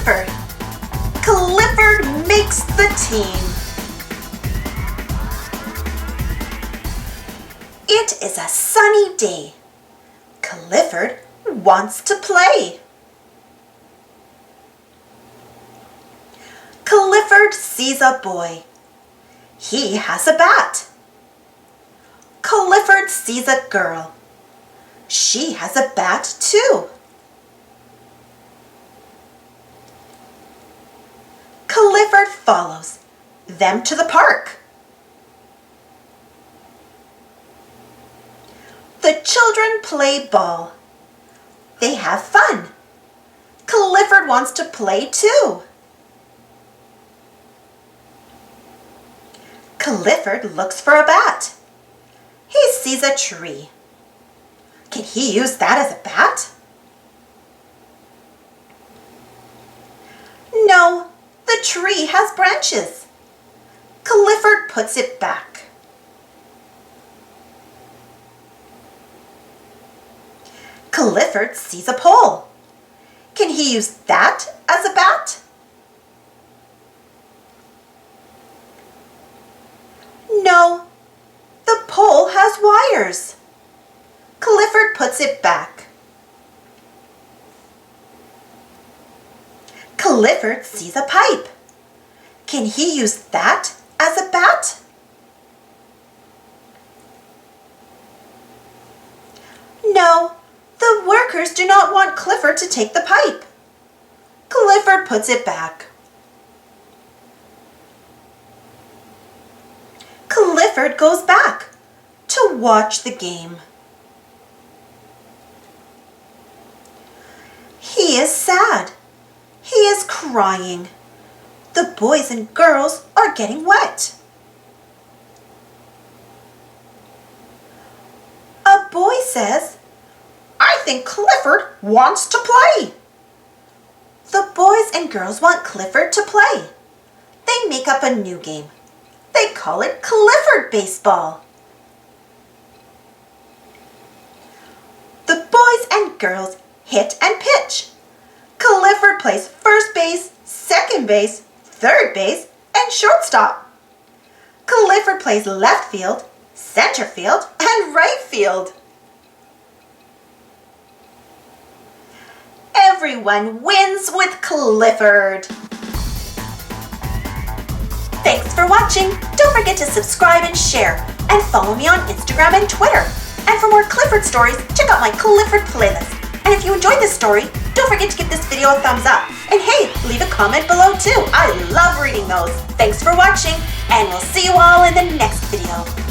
Clifford. Clifford makes the team. It is a sunny day. Clifford wants to play. Clifford sees a boy. He has a bat. Clifford sees a girl. She has a bat too. Clifford follows them to the park. The children play ball. They have fun. Clifford wants to play too. Clifford looks for a bat. He sees a tree. Can he use that as a bat? No, the tree has branches. Clifford puts it back. Clifford sees a pole. Can he use that as a bat? No, the pole has wires. Clifford puts it back. Clifford sees a pipe. Can he use that as a bat? No, the workers do not want Clifford to take the pipe. Clifford puts it back. Clifford goes back to watch the game. He is sad. He is crying. The boys and girls are getting wet. A boy says, "I think Clifford wants to play." The boys and girls want Clifford to play. They make up a new game. They call it Clifford baseball. The boys and girls hit and pitch. Clifford plays first base, second base, third base, and shortstop. Clifford plays left field, center field, and right field. Everyone wins with Clifford. Thanks for watching. Don't forget to subscribe and share, and follow me on Instagram and Twitter. And for more Clifford stories, check out my Clifford playlist. And if you enjoyed this story, don't forget to give this video a thumbs up. And hey, leave a comment below too. I love reading those. Thanks for watching, and we'll see you all in the next video.